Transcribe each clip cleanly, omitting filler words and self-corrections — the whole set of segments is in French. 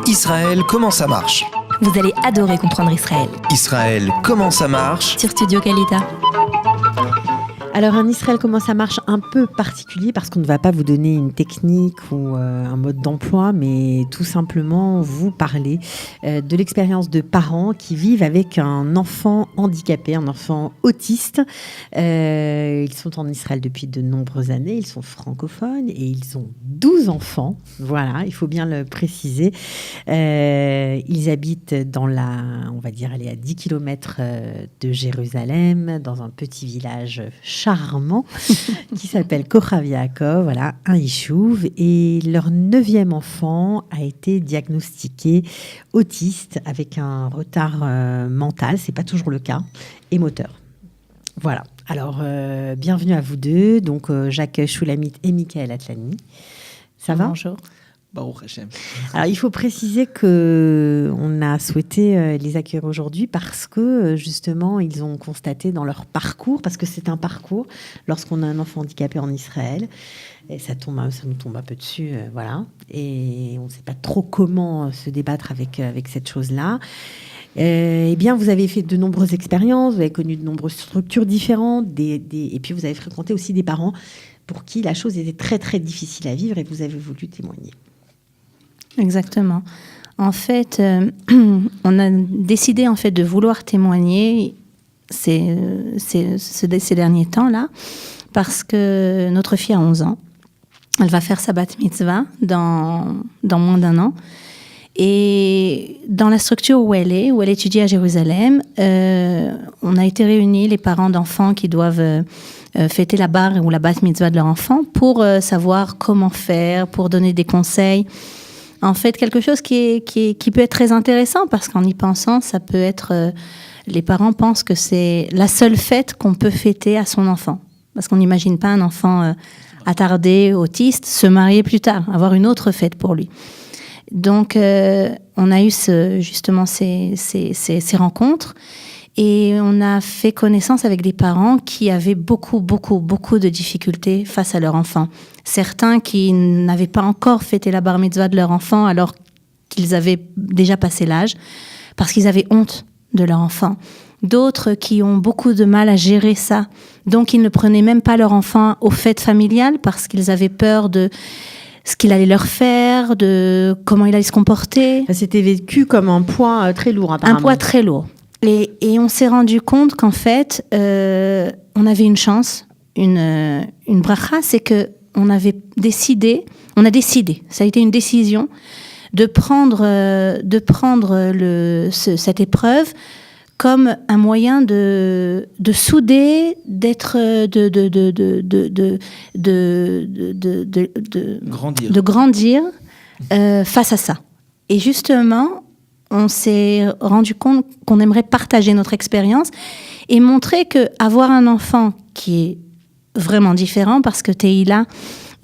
Israël, comment ça marche ? Vous allez adorer comprendre Israël. Israël, comment ça marche ? Sur Studio Kalita. Alors un Israël, comment ça marche, un peu particulier parce qu'on ne va pas vous donner une technique ou un mode d'emploi, mais tout simplement vous parler de l'expérience de parents qui vivent avec un enfant handicapé, un enfant autiste. Ils sont en Israël depuis de nombreuses années, ils sont francophones et ils ont 12 enfants. Voilà, il faut bien le préciser. Ils habitent dans on va dire, à 10 km de Jérusalem, dans un petit village charmant qui s'appelle Kochav Yaakov, voilà, un Yishuv, et leur 9e enfant a été diagnostiqué autiste avec un retard mental, c'est pas toujours le cas, et moteur. Voilà. Alors, bienvenue à vous deux, donc Jacques Shulamit et Michael Atlani. Ça va ? Bonjour. Baruch Hashem. Alors, il faut préciser qu'on a souhaité les accueillir aujourd'hui parce que, justement, ils ont constaté dans leur parcours, parce que c'est un parcours, lorsqu'on a un enfant handicapé en Israël, et ça nous tombe un peu dessus, voilà, et on ne sait pas trop comment se débattre avec cette chose-là. Eh bien, vous avez fait de nombreuses expériences, vous avez connu de nombreuses structures différentes, et puis vous avez fréquenté aussi des parents pour qui la chose était très, très difficile à vivre, et vous avez voulu témoigner. Exactement. En fait, on a décidé en fait de vouloir témoigner ces derniers temps-là parce que notre fille a 11 ans. Elle va faire sa bat mitzvah dans moins d'un an. Et dans la structure où elle étudie à Jérusalem, on a été réunis, les parents d'enfants qui doivent fêter la bar ou la bat mitzvah de leur enfant pour savoir comment faire, pour donner des conseils. En fait, quelque chose qui peut être très intéressant parce qu'en y pensant, ça peut être... les parents pensent que c'est la seule fête qu'on peut fêter à son enfant. Parce qu'on n'imagine pas un enfant attardé, autiste, se marier plus tard, avoir une autre fête pour lui. Donc, on a eu justement ces rencontres et on a fait connaissance avec des parents qui avaient beaucoup de difficultés face à leur enfant. Certains qui n'avaient pas encore fêté la bar mitzvah de leur enfant alors qu'ils avaient déjà passé l'âge parce qu'ils avaient honte de leur enfant. D'autres qui ont beaucoup de mal à gérer ça. Donc, ils ne prenaient même pas leur enfant aux fêtes familiales parce qu'ils avaient peur de ce qu'il allait leur faire, de comment il allait se comporter. C'était vécu comme un poids très lourd, apparemment. Un poids très lourd. Et on s'est rendu compte qu'en fait, on avait une chance, une bracha, c'est que on a décidé, ça a été une décision de prendre cette épreuve comme un moyen de souder, de grandir face à ça. Et justement, on s'est rendu compte qu'on aimerait partager notre expérience et montrer qu'avoir un enfant qui est vraiment différent, parce que Teila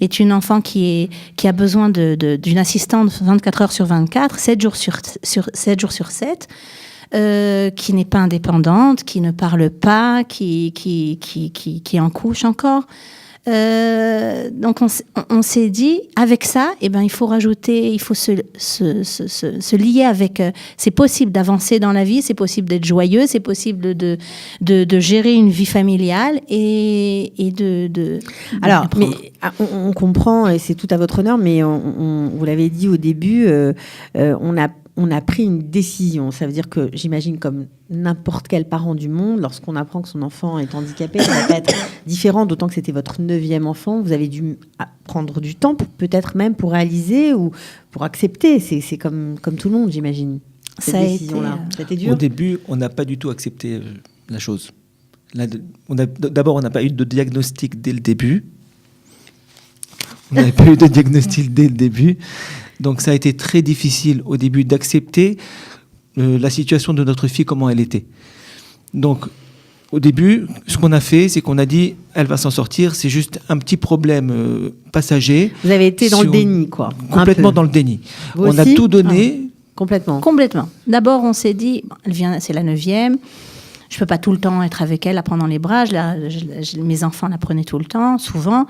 est une enfant qui a besoin d'une assistante 24 heures sur 24, 7 jours sur 7, qui n'est pas indépendante, qui ne parle pas, qui est en couche encore. Donc on s'est dit, avec ça, il faut rajouter, il faut se lier avec. C'est possible d'avancer dans la vie, c'est possible d'être joyeux, c'est possible de gérer une vie familiale et de. Alors, mais on comprend et c'est tout à votre honneur, mais vous l'avez dit au début, on a pris une décision. Ça veut dire que, j'imagine, comme n'importe quel parent du monde, lorsqu'on apprend que son enfant est handicapé, ça va pas être différent, d'autant que c'était votre 9e enfant. Vous avez dû prendre du temps, peut-être même pour réaliser ou pour accepter. C'est comme tout le monde, j'imagine, cette décision-là. Ça a été dur ? Au début, on n'a pas du tout accepté la chose. D'abord, on n'a pas eu de diagnostic dès le début. Donc ça a été très difficile au début d'accepter la situation de notre fille, comment elle était. Donc au début, ce qu'on a fait, c'est qu'on a dit, elle va s'en sortir, c'est juste un petit problème passager. Vous avez été dans le déni, quoi. Complètement dans le déni. Vous a aussi tout donné. Complètement. D'abord, on s'est dit, c'est la 9e, je ne peux pas tout le temps être avec elle, la prendre dans les bras. Mes enfants la prenaient tout le temps, souvent.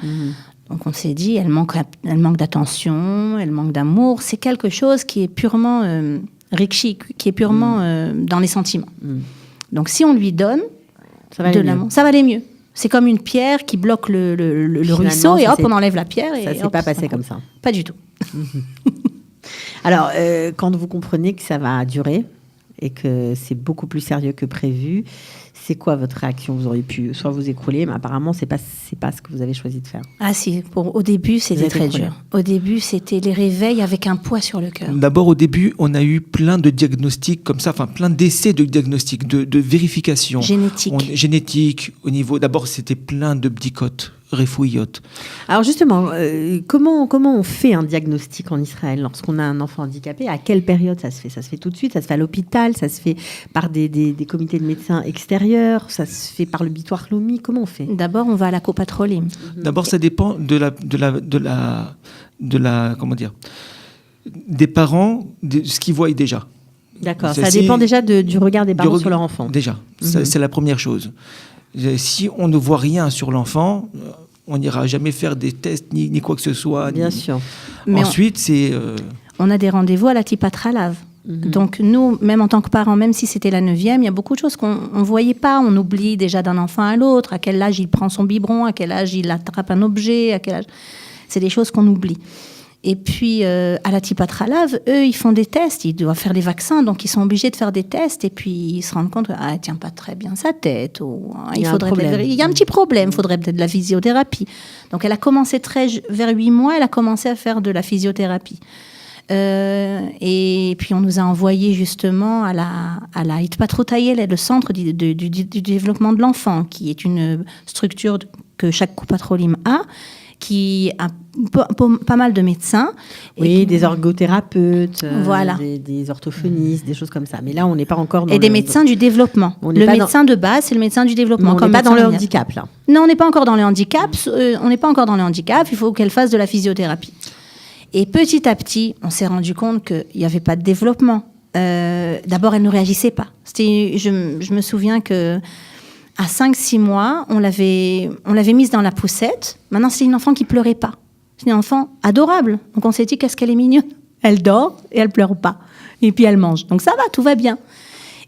Donc on s'est dit, elle manque d'attention, elle manque d'amour. C'est quelque chose qui est purement rikshi, qui est purement dans les sentiments. Donc si on lui donne de l'amour, ça va aller mieux. C'est comme une pierre qui bloque le ruisseau et hop, on enlève la pierre. Ça ne s'est pas passé comme ça. Pas du tout. Alors, quand vous comprenez que ça va durer et que c'est beaucoup plus sérieux que prévu, c'est quoi votre réaction? Vous auriez pu soit vous écrouler, mais apparemment, c'est pas ce que vous avez choisi de faire. Ah si, au début, c'était très dur. Au début, c'était les réveils avec un poids sur le cœur. D'abord, au début, on a eu plein de diagnostics comme ça, enfin plein d'essais de diagnostics, de vérifications. Génétique. Au niveau, d'abord, c'était plein de bdicotes, refouillottes. Alors justement, comment on fait un diagnostic en Israël lorsqu'on a un enfant handicapé? À quelle période ça se fait? Ça se fait tout de suite? Ça se fait à l'hôpital? Ça se fait par des comités de médecins extérieurs? Ça se fait par le bitoire Lomi? Comment on fait? D'abord, on va à la copatroline. D'abord, ça dépend de la comment dire, des parents, de ce qu'ils voient déjà. D'accord. Ça dépend déjà du regard des parents sur leur enfant. Déjà, c'est la première chose. Si on ne voit rien sur l'enfant, on n'ira jamais faire des tests ni quoi que ce soit. Bien sûr. Mais ensuite, on a des rendez-vous à la Tipatralave. Donc nous, même en tant que parents, même si c'était la 9e, il y a beaucoup de choses qu'on ne voyait pas. On oublie déjà d'un enfant à l'autre, à quel âge il prend son biberon, à quel âge il attrape un objet, à quel âge... C'est des choses qu'on oublie. Et puis, à la Tipatralave, eux, ils font des tests, ils doivent faire des vaccins, donc ils sont obligés de faire des tests, et puis ils se rendent compte qu'elle ne tient pas très bien sa tête, ou il y a un petit problème, il faudrait peut-être de la physiothérapie. Donc elle a commencé vers 8 mois, elle a commencé à faire de la physiothérapie. Et puis on nous a envoyé justement à la Hitpatrutayel, le centre du développement de l'enfant, qui est une structure que chaque copatrolim a, qui a pas mal de médecins. Oui, des ergothérapeutes, voilà. des orthophonistes, des choses comme ça. Mais là, on n'est pas encore dans et des médecins du développement. Le médecin de base, c'est le médecin du développement. On n'est pas dans le handicap, là. Non, on n'est pas encore dans le handicap. Il faut qu'elle fasse de la physiothérapie. Et petit à petit, on s'est rendu compte qu'il n'y avait pas de développement. D'abord, elle ne réagissait pas. Je me souviens que à 5-6 mois, on l'avait mise dans la poussette. Maintenant, c'est une enfant qui pleurait pas. C'est une enfant adorable. Donc, on s'est dit, qu'est-ce qu'elle est mignonne. Elle dort et elle pleure pas. Et puis, elle mange. Donc, ça va, tout va bien.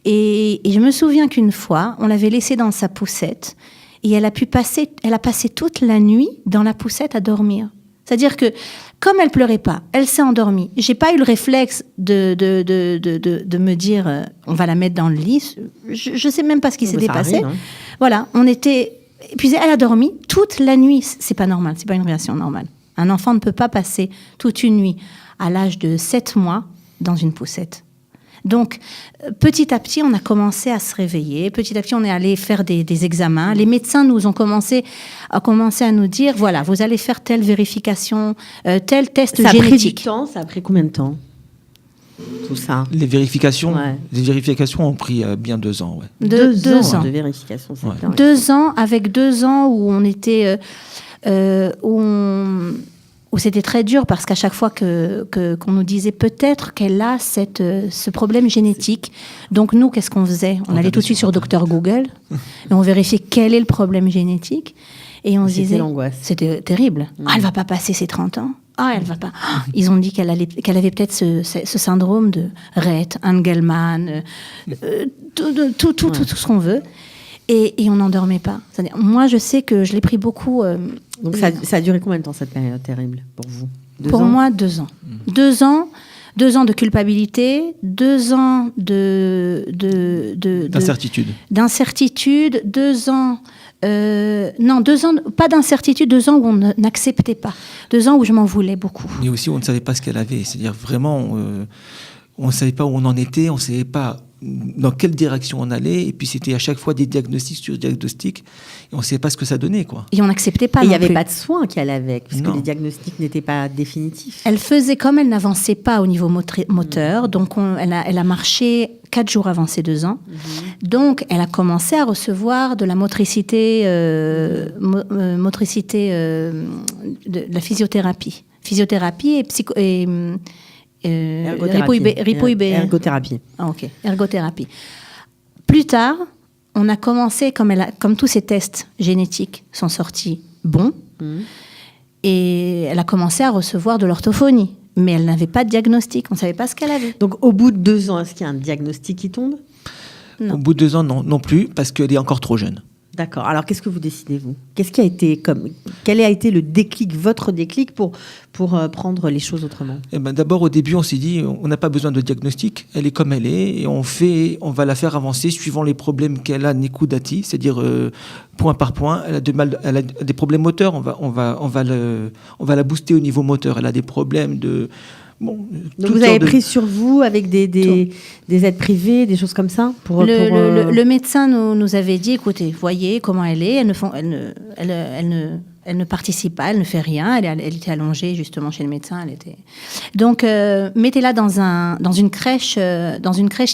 Et je me souviens qu'une fois, on l'avait laissée dans sa poussette et elle a passé toute la nuit dans la poussette à dormir. C'est-à-dire que, comme elle pleurait pas, elle s'est endormie. J'ai pas eu le réflexe de me dire, on va la mettre dans le lit. Je sais même pas ce qui s'était passé. Arrive, hein. Voilà, et puis elle a dormi toute la nuit. C'est pas normal, c'est pas une réaction normale. Un enfant ne peut pas passer toute une nuit à l'âge de 7 mois dans une poussette. Donc, petit à petit, on a commencé à se réveiller. Petit à petit, on est allé faire des examens. Les médecins ont commencé à nous dire, voilà, vous allez faire telle vérification, tel test génétique. Ça a pris du temps. Ça a pris combien de temps, tout ça? Les vérifications ont pris bien 2 ans. Ouais. 2 ans de vérification, c'est dingue. 2 ans, avec 2 ans où on était... où c'était très dur parce qu'à chaque fois qu'on nous disait peut-être qu'elle a ce problème génétique. Donc nous, qu'est-ce qu'on faisait? On allait tout de suite sur Dr Google et on vérifiait quel est le problème génétique. Et on se disait... l'angoisse. C'était terrible. Ah, elle va pas passer ses 30 ans. Ah, elle va pas... Ils ont dit qu'elle avait peut-être ce syndrome de Rett, Engelmann, tout ce qu'on veut. Et on n'en dormait pas. C'est-à-dire, moi, je sais que je l'ai pris beaucoup... Donc ça a duré combien de temps, cette période terrible, pour vous? 2 ans? Moi, 2 ans. 2 ans. 2 ans de culpabilité, 2 ans d'incertitude, 2 ans... non, 2 ans, pas d'incertitude, 2 ans où on n'acceptait pas. 2 ans où je m'en voulais beaucoup. Mais aussi, on ne savait pas ce qu'elle avait. C'est-à-dire, vraiment, on ne savait pas où on en était, on ne savait pas dans quelle direction on allait, et puis c'était à chaque fois des diagnostics sur diagnostics, et on ne savait pas ce que ça donnait, quoi. Et on n'acceptait pas. Et il n'y avait pas de soins qui allaient avec, parce Non. que les diagnostics n'étaient pas définitifs. Elle faisait comme elle n'avançait pas au niveau moteur, donc elle a marché 4 jours avant ses 2 ans. Donc elle a commencé à recevoir de la motricité, de la physiothérapie et Ergothérapie. Ah, ok, ergothérapie. Plus tard, on a commencé, comme tous ces tests génétiques sont sortis bons, Et elle a commencé à recevoir de l'orthophonie. Mais elle n'avait pas de diagnostic. On ne savait pas ce qu'elle avait. Donc, au bout de 2 ans, est-ce qu'il y a un diagnostic qui tombe? Non. Au bout de 2 ans, non plus, parce qu'elle est encore trop jeune. D'accord. Alors, qu'est-ce que vous décidez, vous? Quel a été le déclic, votre déclic pour prendre les choses autrement? Eh ben, d'abord, au début, on s'est dit, on n'a pas besoin de diagnostic, elle est comme elle est, et on va la faire avancer suivant les problèmes qu'elle a Nekudati, c'est-à-dire point par point. Elle a des problèmes moteurs, on va la booster au niveau moteur. Elle a des problèmes de... Bon, donc vous avez pris sur vous avec des aides privées, des choses comme ça Le médecin nous avait dit, écoutez, voyez comment elle est, elle ne participe pas, elle ne fait rien, elle était allongée justement chez le médecin. Donc mettez-la dans une crèche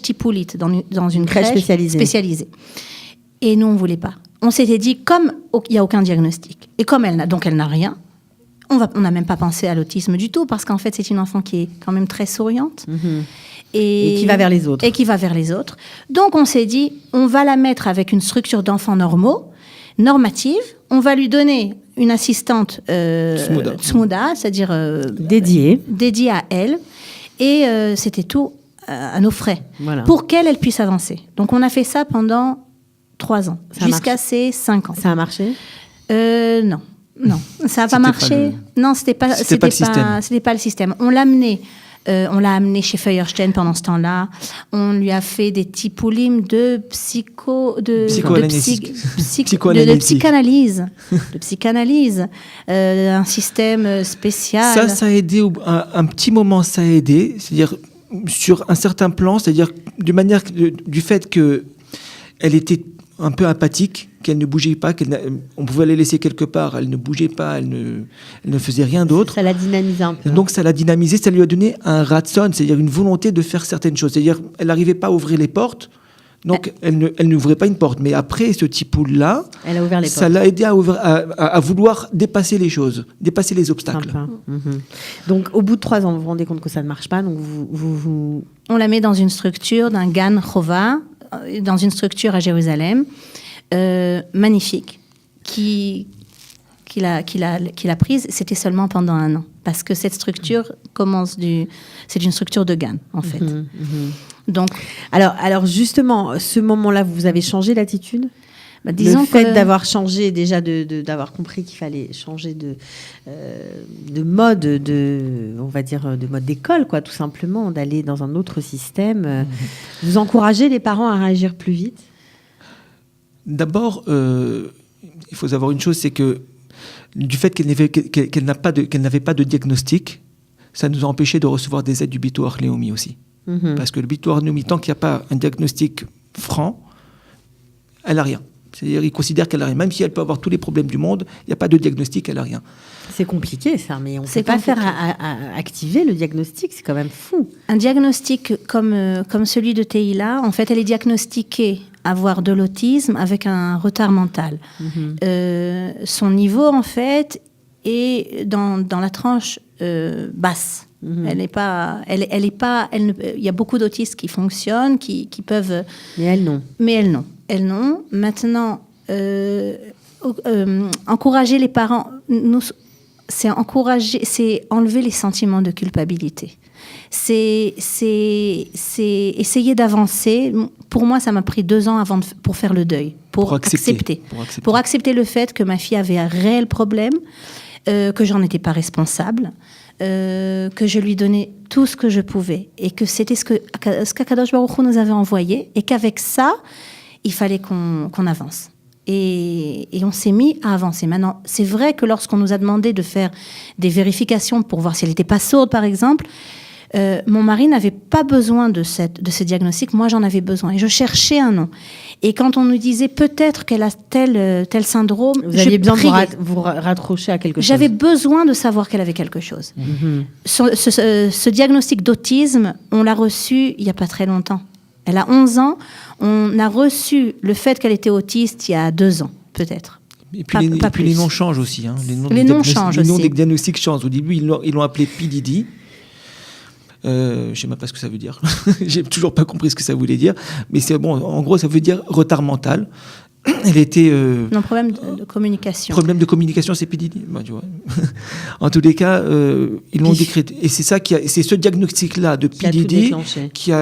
tipoulite, dans une crèche spécialisée. Et nous on voulait pas. On s'était dit, comme il n'y a aucun diagnostic et comme elle n'a rien. On n'a même pas pensé à l'autisme du tout, parce qu'en fait, c'est une enfant qui est quand même très souriante. Et qui va vers les autres. Donc, on s'est dit, on va la mettre avec une structure d'enfants normative. On va lui donner une assistante Tsmuda, c'est-à-dire dédiée à elle. Et c'était tout à nos frais, pour qu'elle puisse avancer. Donc, on a fait ça pendant 3 ans, jusqu'à ses 5 ans. Ça a marché? Non, ça n'a pas marché. Non, c'était pas le système. On l'a amené chez Feuerstein pendant ce temps-là. On lui a fait des tipoulim de psychanalyse, un système spécial. Ça a aidé, un petit moment, ça a aidé. C'est-à-dire, sur un certain plan, c'est-à-dire du fait qu'elle était un peu apathique, qu'elle ne bougeait pas, on pouvait la laisser quelque part, elle ne bougeait pas, elle ne faisait rien d'autre. Ça l'a dynamisé un peu. Donc ça l'a dynamisé, ça lui a donné un ratson, c'est-à-dire une volonté de faire certaines choses. C'est-à-dire elle n'arrivait pas à ouvrir les portes, donc elle n'ouvrait pas une porte. Mais après ce type-là, elle a ouvert les portes. Ça l'a aidé à vouloir dépasser les choses, dépasser les obstacles. Donc au bout de 3 ans, vous vous rendez compte que ça ne marche pas, donc on la met dans une structure d'un Gan Chova, dans une structure à Jérusalem, magnifique, qu'il a prise. C'était seulement pendant 1 an, parce que cette structure c'est une structure de Gan, en fait. Donc, alors justement, ce moment-là, vous avez changé d'attitude? Disons le fait d'avoir changé, déjà d'avoir compris qu'il fallait changer de mode, on va dire de mode d'école, quoi, tout simplement, d'aller dans un autre système. Vous encouragez les parents à réagir plus vite? D'abord, il faut savoir une chose, c'est que du fait qu'elle n'avait pas de diagnostic, ça nous a empêché de recevoir des aides du Bitor Leumi aussi. Parce que le Bitor Leumi, tant qu'il n'y a pas un diagnostic franc, elle n'a rien. C'est-à-dire, il considère qu'elle n'a rien. Même si elle peut avoir tous les problèmes du monde, il n'y a pas de diagnostic, elle n'a rien. C'est compliqué, ça, mais on ne peut pas faire activer le diagnostic, c'est quand même fou. Un diagnostic comme celui de Teila, en fait, elle est diagnostiquée avoir de l'autisme avec un retard mental. Son niveau, en fait, est dans la tranche basse. Il y a beaucoup d'autistes qui fonctionnent, qui peuvent... Mais elle, non. Maintenant, encourager les parents, c'est enlever les sentiments de culpabilité. C'est essayer d'avancer. Pour moi, ça m'a pris 2 ans pour faire le deuil, pour accepter le fait que ma fille avait un réel problème, que j'en étais pas responsable, que je lui donnais tout ce que je pouvais et que c'était ce qu'Akadosh Baruch Hu nous avait envoyé, et qu'avec ça, il fallait qu'on avance. Et on s'est mis à avancer. Maintenant, c'est vrai que lorsqu'on nous a demandé de faire des vérifications pour voir si elle n'était pas sourde, par exemple, mon mari n'avait pas besoin de ce diagnostic. Moi, j'en avais besoin. Et je cherchais un nom. Et quand on nous disait peut-être qu'elle a tel syndrome, vous aviez besoin de vous raccrocher à quelque chose. J'avais besoin de savoir qu'elle avait quelque chose. Ce diagnostic d'autisme, on l'a reçu il n'y a pas très longtemps. Elle a 11 ans. On a reçu le fait qu'elle était autiste il y a 2 ans, peut-être. Et puis, les noms changent aussi. Hein. Les noms changent aussi. Les noms des diagnostics changent. Au début, ils l'ont appelé PDD. Je ne sais même pas ce que ça veut dire. J'ai toujours pas compris ce que ça voulait dire. Mais c'est bon. En gros, ça veut dire retard mental. elle était... Non, problème de communication. Problème de communication, c'est PDD. Bah, tu vois. En tous les cas, ils l'ont décrété. Et c'est c'est ce diagnostic-là de PDD qui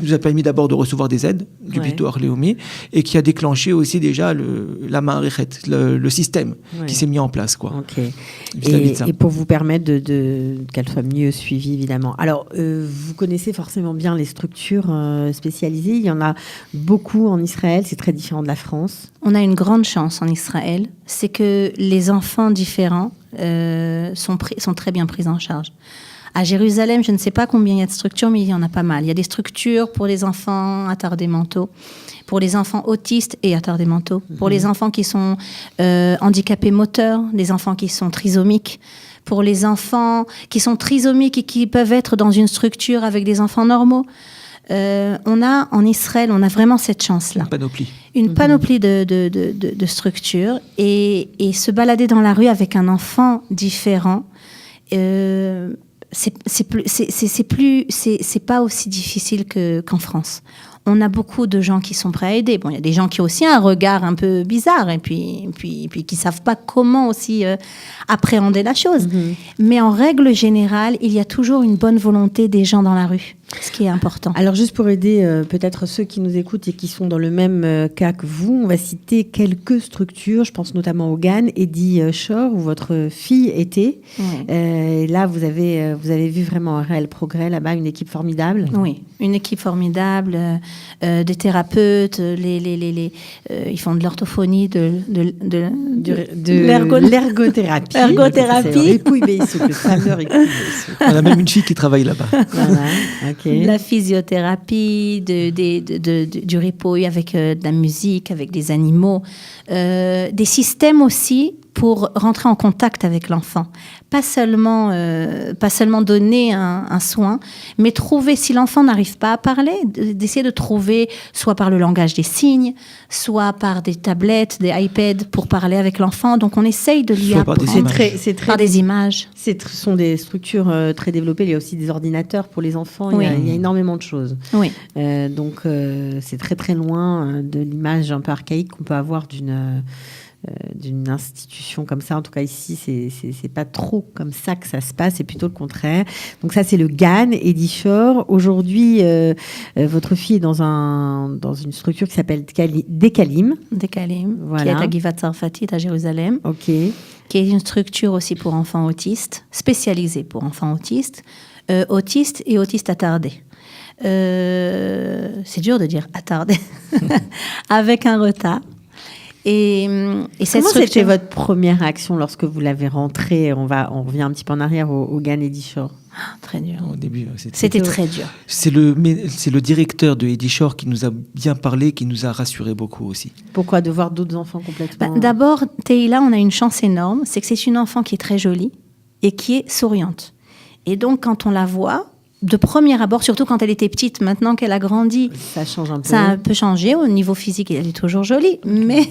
nous a permis d'abord de recevoir des aides du Bito Arléomi et qui a déclenché aussi déjà la Ma'arichet, le système qui s'est mis en place. Quoi. Okay. Et pour vous permettre qu'elle soit mieux suivie, évidemment. Alors, vous connaissez forcément bien les structures spécialisées. Il y en a beaucoup en Israël. C'est très différent de la France. On a une grande chance en Israël, c'est que les enfants différents sont très bien pris en charge. À Jérusalem, je ne sais pas combien il y a de structures, mais il y en a pas mal. Il y a des structures pour les enfants attardés mentaux, pour les enfants autistes et attardés mentaux, pour les enfants qui sont handicapés moteurs, les enfants qui sont trisomiques, pour les enfants qui sont trisomiques et qui peuvent être dans une structure avec des enfants normaux. En Israël, on a vraiment cette chance-là. Une panoplie de structures et se balader dans la rue avec un enfant différent, c'est pas aussi difficile qu'en France. On a beaucoup de gens qui sont prêts à aider. Bon, il y a des gens qui ont aussi un regard un peu bizarre et puis qui savent pas comment aussi appréhender la chose. Mais en règle générale, il y a toujours une bonne volonté des gens dans la rue, ce qui est important. Alors, juste pour aider peut-être ceux qui nous écoutent et qui sont dans le même cas que vous, on va citer quelques structures. Je pense notamment au GAN, Eddie Shore, où votre fille était. Et là, vous avez vu vraiment un réel progrès là-bas, une équipe formidable. Oui, une équipe formidable, des thérapeutes, ils font de l'orthophonie, de l'ergothérapie. On a même une fille qui travaille là-bas. Voilà, okay. La physiothérapie, du ripoll avec de la musique, avec des animaux, des systèmes aussi pour rentrer en contact avec l'enfant. Pas seulement donner un soin, mais trouver, si l'enfant n'arrive pas à parler, d'essayer de trouver, soit par le langage des signes, soit par des tablettes, des iPads pour parler avec l'enfant. Donc on essaye de lui apprendre par des images. Ce sont des structures très développées. Il y a aussi des ordinateurs pour les enfants. Oui. Il y a énormément de choses. Oui. Donc c'est très très loin de l'image un peu archaïque qu'on peut avoir d'une institution comme ça. En tout cas ici c'est pas trop comme ça que ça se passe, c'est plutôt le contraire. Donc ça c'est le GAN, Eddie Shore. Aujourd'hui votre fille est dans une structure qui s'appelle Dekalim, voilà. Qui est à Givat Sarfatit à Jérusalem. Ok. Qui est une structure aussi pour enfants autistes, spécialisée pour enfants autistes et autistes attardés. C'est dur de dire attardés avec un retard. Et cette Comment structure... c'était votre première réaction lorsque vous l'avez rentrée? On revient un petit peu en arrière au GAN Eddie Shore. Très dur. Au début, c'était très dur. C'est le directeur de Eddie Shore qui nous a bien parlé, qui nous a rassuré beaucoup aussi. Pourquoi? De voir d'autres enfants complètement... D'abord, Teila, on a une chance énorme, c'est que c'est une enfant qui est très jolie et qui est souriante. Et donc, quand on la voit, de premier abord, surtout quand elle était petite, maintenant qu'elle a grandi... Ça change un peu. Ça a un peu changé. Au niveau physique, elle est toujours jolie, mais...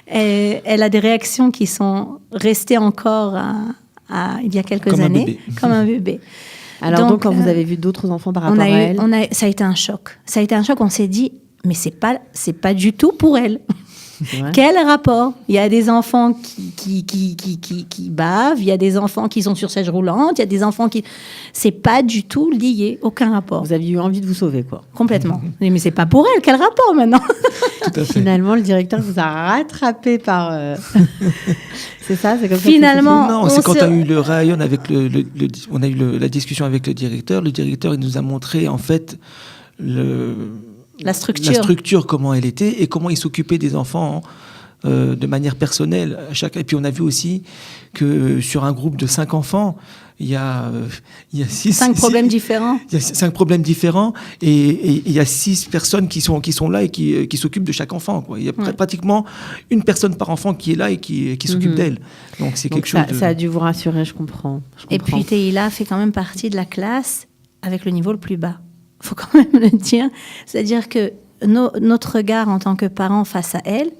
Elle a des réactions qui sont restées encore il y a quelques années, comme un bébé. Alors donc quand vous avez vu d'autres enfants par rapport à elle, ça a été un choc. Ça a été un choc. On s'est dit, mais c'est pas du tout pour elle. Quel rapport? Il y a des enfants qui bavent, il y a des enfants qui sont sur chaise roulante, il y a des enfants qui... C'est pas du tout lié, aucun rapport. Vous aviez eu envie de vous sauver, quoi. Complètement. Mais c'est pas pour elle, quel rapport maintenant? Tout à fait. Finalement, le directeur vous a rattrapé par... C'est ça, c'est comme Finalement, ça. Non, c'est quand on a eu le rayon avec on a eu la discussion avec le directeur. Le directeur, il nous a montré, en fait, la structure, comment elle était et comment il s'occupait des enfants de manière personnelle. Et puis on a vu aussi que sur un groupe de 5 enfants, il y a 5 problèmes différents. Il y a 5 problèmes différents et il y a 6 personnes qui sont là et qui s'occupent de chaque enfant, quoi. Il y a pratiquement une personne par enfant qui est là et qui s'occupe d'elle. Donc c'est quelque chose. Ça a dû vous rassurer, je comprends. Et puis Teila fait quand même partie de la classe avec le niveau le plus bas. Il faut quand même le dire. C'est-à-dire que notre regard en tant que parents face à elle,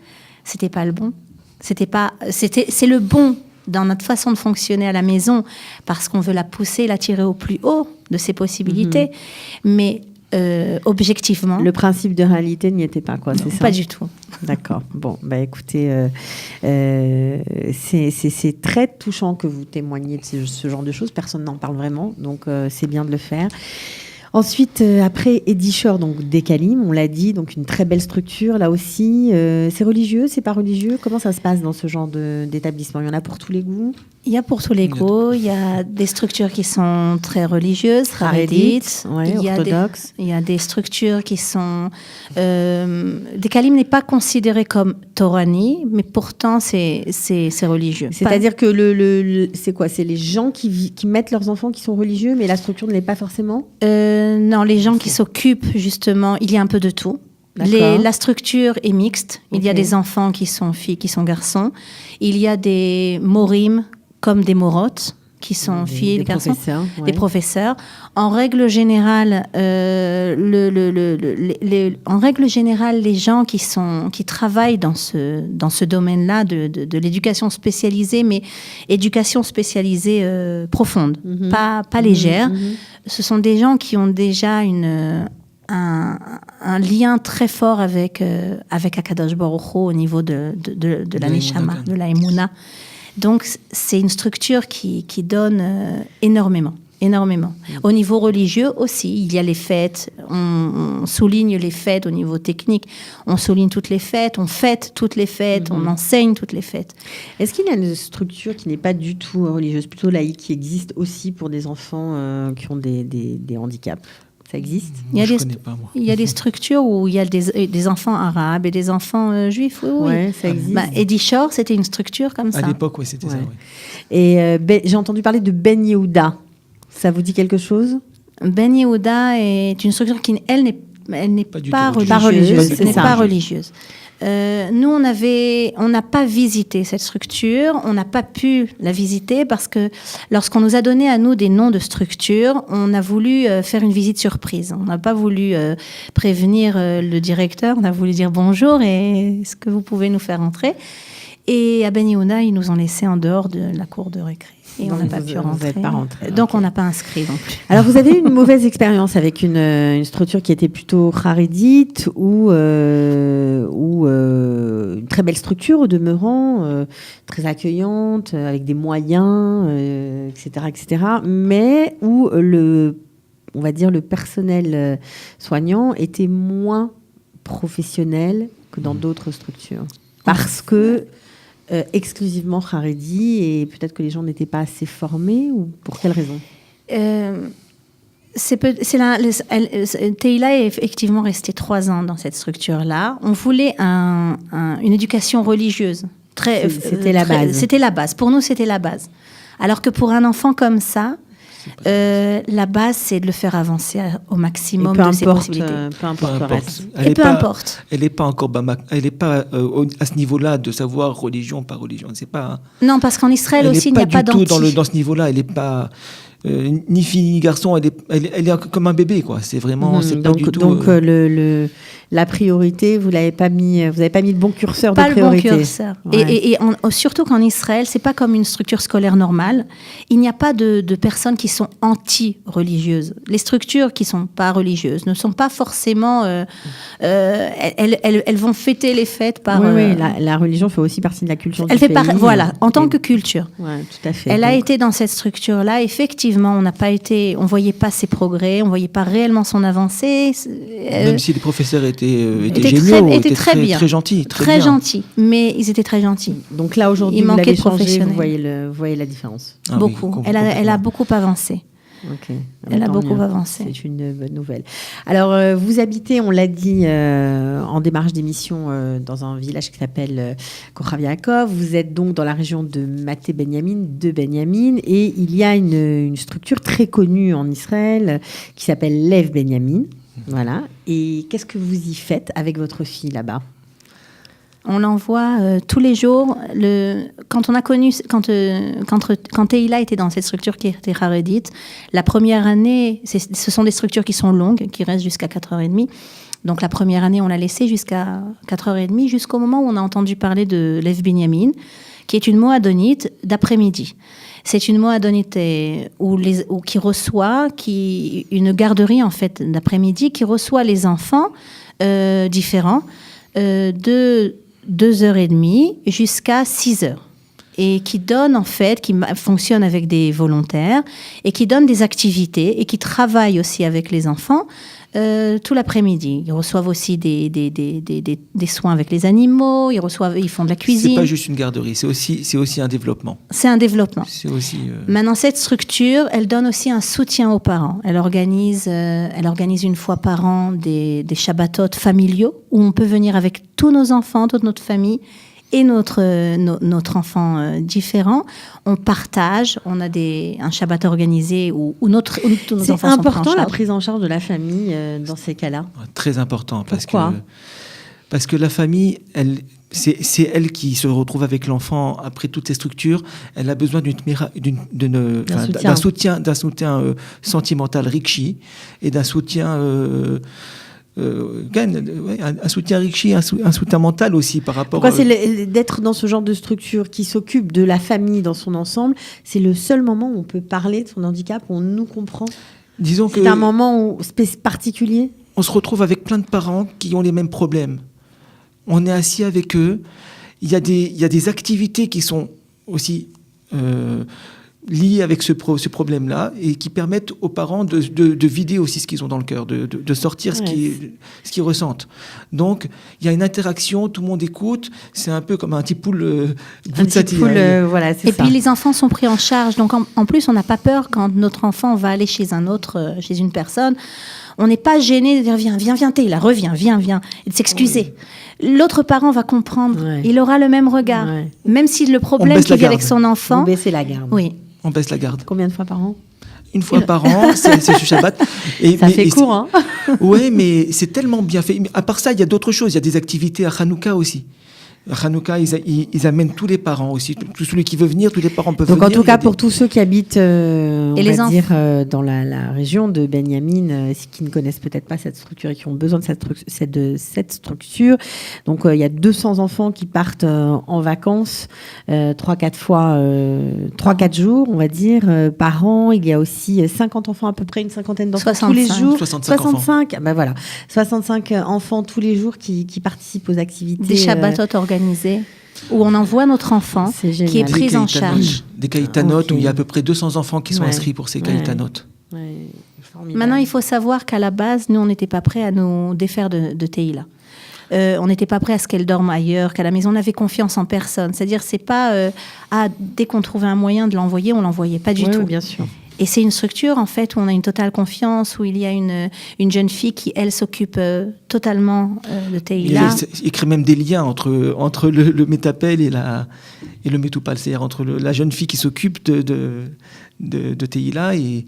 c'était pas le bon. C'est le bon dans notre façon de fonctionner à la maison parce qu'on veut la pousser, la tirer au plus haut de ses possibilités. Mais objectivement. Le principe de réalité n'y était pas, quoi, Non, c'est ça? pas du tout. D'accord. Bon, bah écoutez, c'est très touchant que vous témoigniez de ce genre de choses. Personne n'en parle vraiment, donc c'est bien de le faire. Ensuite, après Eddie Shore, donc Dekalim, on l'a dit, donc une très belle structure là aussi. C'est religieux, c'est pas religieux? Comment ça se passe dans ce genre d'établissement? Il y en a pour tous les goûts? Il y a pour tous les goûts. Il y a des structures qui sont très religieuses, haredites. Ouais, orthodoxes. Il y a des structures qui sont... Dekalim n'est pas considéré comme Torani, mais pourtant c'est religieux. C'est-à-dire que c'est quoi? C'est les gens qui mettent leurs enfants qui sont religieux, mais la structure ne l'est pas forcément? Non, les gens qui s'occupent, justement, il y a un peu de tout. La structure est mixte. Il y a des enfants qui sont filles, qui sont garçons. Il y a des morim comme des morotes, qui sont filles et garçons. Des professeurs. En règle générale, les gens qui travaillent dans ce domaine-là de l'éducation spécialisée, mais éducation spécialisée profonde, pas légère, ce sont des gens qui ont déjà un lien très fort avec Akadosh Baruch Hu au niveau de la Neshama, de la Emouna. Donc, c'est une structure qui donne énormément. Au niveau religieux aussi, il y a les fêtes. On souligne les fêtes au niveau technique. On souligne toutes les fêtes, on fête toutes les fêtes, on enseigne toutes les fêtes. Est-ce qu'il y a une structure qui n'est pas du tout religieuse, plutôt laïque, qui existe aussi pour des enfants qui ont des handicaps? Ça existe? Moi, je connais pas, moi. Il y a des structures où il y a des enfants arabes et des enfants juifs. Oui. Ouais, ça existe. Eddie Shore, c'était une structure comme ça. À l'époque, oui, c'était ça. Oui. Et j'ai entendu parler de Ben Yehuda. Ça vous dit quelque chose? Ben Yehuda est une structure qui, elle, n'est pas religieuse. n'est pas religieuse. Nous, on n'a pas visité cette structure, on n'a pas pu la visiter parce que lorsqu'on nous a donné à nous des noms de structures, on a voulu faire une visite surprise. On n'a pas voulu prévenir le directeur, on a voulu dire bonjour et est-ce que vous pouvez nous faire entrer? Et à Ben Yehuda, ils nous ont laissés en dehors de la cour de récré. Et on n'a pas pu rentrer. Donc, on n'a pas inscrit non plus. Alors, vous avez eu une mauvaise expérience avec une structure qui était plutôt harédite ou une très belle structure au demeurant, très accueillante, avec des moyens, etc., mais où on va dire le personnel soignant était moins professionnel que dans d'autres structures. Parce que exclusivement Haredi et peut-être que les gens n'étaient pas assez formés ou pour quelle raison? Teila est effectivement restée 3 ans dans cette structure-là. On voulait une éducation religieuse. C'était la base. C'était la base. Pour nous, c'était la base. Alors que pour un enfant comme ça, la base, c'est de le faire avancer au maximum de ses possibilités. Peu importe le reste. Peu importe. Elle n'est pas encore elle n'est pas à ce niveau-là de savoir religion par religion. C'est pas. Non, parce qu'en Israël aussi, il n'y a pas d'anti. Dans ce niveau-là, elle n'est pas ni fille ni garçon. Elle est comme un bébé, quoi. C'est vraiment. C'est pas du tout. Donc la priorité, vous n'avez pas mis le bon curseur pas de priorité. Le bon curseur. Ouais. Et surtout qu'en Israël, c'est pas comme une structure scolaire normale. Il n'y a pas de personnes qui sont anti-religieuses. Les structures qui sont pas religieuses ne sont pas forcément. Elles vont fêter les fêtes par. Oui, la religion fait aussi partie de la culture du pays. Voilà, en tant que culture. Ouais, tout à fait. Elle a été dans cette structure-là. Effectivement, on voyait pas ses progrès, on voyait pas réellement son avancée. Même si les professeurs étaient géniaux, étaient très gentils. Très gentils, mais ils étaient très gentils. Donc là, aujourd'hui, vous l'avez changé, vous voyez la différence. Beaucoup. Oui, elle a beaucoup avancé. Okay. Elle a beaucoup avancé. C'est une bonne nouvelle. Alors, vous habitez, on l'a dit en démarche d'émission, dans un village qui s'appelle Kochav Yaakov. Vous êtes donc dans la région de Maté Benyamin, et il y a une structure très connue en Israël qui s'appelle Lev Benyamin. Voilà. Et qu'est-ce que vous y faites avec votre fille là-bas? On l'envoie tous les jours. Quand Teila était dans cette structure qui était harédite, la première année, ce sont des structures qui sont longues, qui restent jusqu'à 4h30. Donc la première année, on l'a laissée jusqu'à 4h30, jusqu'au moment où on a entendu parler de Lev Binyamin, qui est une moadonite d'après-midi. C'est une moadonité qui reçoit, une garderie en fait d'après-midi qui reçoit les enfants différents de 2h30 jusqu'à 6h. Et qui donne en fait, qui fonctionne avec des volontaires et qui donne des activités et qui travaille aussi avec les enfants tout l'après-midi. Ils reçoivent aussi des soins avec les animaux, ils font de la cuisine. C'est pas juste une garderie, c'est aussi un développement. C'est un développement. C'est aussi. Maintenant, cette structure, elle donne aussi un soutien aux parents. Elle organise une fois par an des Shabbatot familiaux où on peut venir avec tous nos enfants, toute notre famille. Et notre enfant différent, on partage, on a un Shabbat organisé où tous nos enfants sont pris en charge. C'est important la prise en charge de la famille dans ces cas-là. Très important. Pourquoi ? Parce que la famille, c'est elle qui se retrouve avec l'enfant après toutes ces structures. Elle a besoin d'un soutien sentimental rikshi et d'un soutien... un soutien rikshi, un soutien mental aussi par rapport. Pourquoi c'est d'être dans ce genre de structure qui s'occupe de la famille dans son ensemble, c'est le seul moment où on peut parler de son handicap, où on nous comprend. Disons c'est un moment particulier. On se retrouve avec plein de parents qui ont les mêmes problèmes. On est assis avec eux. Il y a des activités qui sont aussi liées avec ce problème-là et qui permettent aux parents de vider aussi ce qu'ils ont dans le cœur, de sortir ce qu'ils ressentent. Donc, il y a une interaction, tout le monde écoute, c'est un peu comme un petit poule voilà, c'est ça. Puis les enfants sont pris en charge, donc en plus, on n'a pas peur quand notre enfant va aller chez chez une personne. On n'est pas gêné de dire viens, t'es là, reviens, viens, et de s'excuser. Oui. L'autre parent va comprendre, il aura le même regard. Même si le problème qu'il vit avec son enfant... Vous baissez la garde. Oui. On baisse la garde. Combien de fois par an ? Une fois par an, c'est ce Shabbat. Ça fait court, hein ? Oui, mais c'est tellement bien fait. À part ça, il y a d'autres choses. Il y a des activités à Hanouka aussi. À Hanouka, ils amènent tous les parents aussi. Tout celui qui veut venir, tous les parents peuvent venir. Donc en tout cas, pour tous ceux qui habitent dans la région de Benyamin, qui ne connaissent peut-être pas cette structure et qui ont besoin de cette structure. Donc il y a 200 enfants qui partent en vacances 3-4 jours, on va dire, par an. Il y a aussi 50 enfants, à peu près une cinquantaine d'enfants 65. tous les jours. 65 Ben voilà, 65 enfants tous les jours qui participent aux activités. Des Shabbatot organisés où on envoie notre enfant qui est pris en charge. Des caïtanotes où il y a à peu près 200 enfants qui sont inscrits pour ces caïtanotes. Maintenant, il faut savoir qu'à la base, nous, on n'était pas prêts à nous défaire de Teïla. On n'était pas prêts à ce qu'elle dorme ailleurs qu'à la maison. On avait confiance en personne. C'est-à-dire, c'est pas dès qu'on trouvait un moyen de l'envoyer, on l'envoyait pas du tout. Oui, bien sûr. Et c'est une structure, en fait, où on a une totale confiance, où il y a une jeune fille qui, elle, s'occupe totalement de Teïla. Il crée même des liens entre le métapel et le métoupal, c'est-à-dire entre la jeune fille qui s'occupe de Teïla et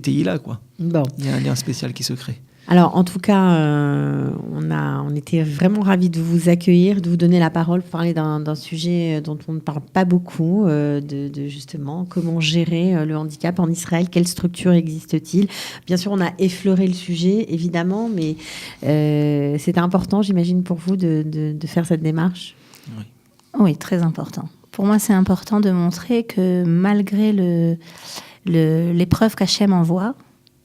Teïla, quoi. Bon. Il y a un lien spécial qui se crée. Alors, en tout cas, on était vraiment ravis de vous accueillir, de vous donner la parole pour parler d'un sujet dont on ne parle pas beaucoup, de justement comment gérer le handicap en Israël, quelle structure existe-t-il. Bien sûr, on a effleuré le sujet, évidemment, mais c'était important, j'imagine, pour vous de faire cette démarche. Oui, très important. Pour moi, c'est important de montrer que malgré l'épreuve qu'Hachem envoie,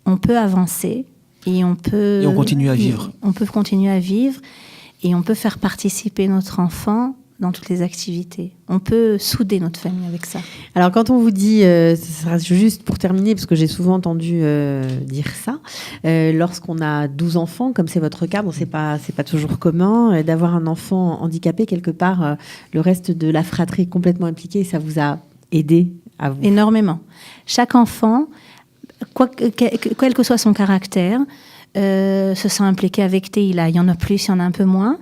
on peut avancer. Et on continue à vivre. On peut continuer à vivre et on peut faire participer notre enfant dans toutes les activités. On peut souder notre famille avec ça. Alors, quand on vous dit, ce sera juste pour terminer, parce que j'ai souvent entendu dire ça, lorsqu'on a 12 enfants, comme c'est votre cas, bon, c'est pas toujours commun, d'avoir un enfant handicapé, quelque part, le reste de la fratrie est complètement impliqué et ça vous a aidé à vous. Énormément. Chaque enfant... quel que soit son caractère, se sent impliqué avec Teïla. Il y en a plus, il y en a un peu moins.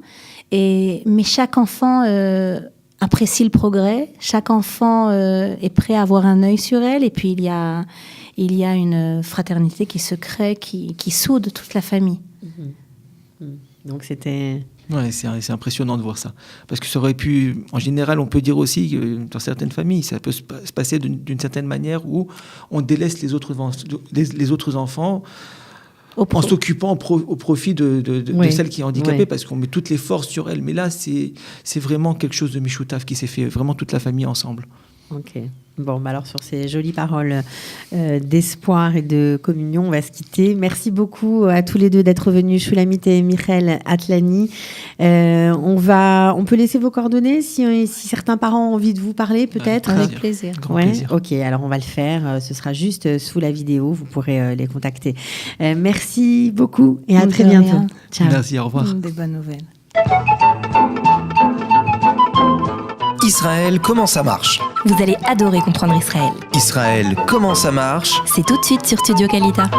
Mais chaque enfant apprécie le progrès. Chaque enfant est prêt à avoir un œil sur elle. Et puis, il y a une fraternité qui se crée, qui soude toute la famille. Donc, c'était... Ouais, c'est impressionnant de voir ça. Parce que ça aurait pu... En général, on peut dire aussi que dans certaines familles, ça peut se passer d'une certaine manière où on délaisse les autres enfants en s'occupant au profit de celle qui est handicapée, parce qu'on met toutes les forces sur elle. Mais là, c'est vraiment quelque chose de Mishoutaf qui s'est fait, vraiment toute la famille ensemble. Ok. Bon, bah alors sur ces jolies paroles d'espoir et de communion, on va se quitter. Merci beaucoup à tous les deux d'être venus, Shulamit et Michael Atlani. On peut laisser vos coordonnées si certains parents ont envie de vous parler, peut-être. Avec plaisir. Grand Ouais, plaisir. ok, alors on va le faire. Ce sera juste sous la vidéo. Vous pourrez les contacter. Merci beaucoup et à De très rien. bientôt. Ciao. Merci, au revoir. Des bonnes nouvelles. Israël, comment ça marche? Vous allez adorer comprendre Israël. Israël, comment ça marche? C'est tout de suite sur Studio Kalita.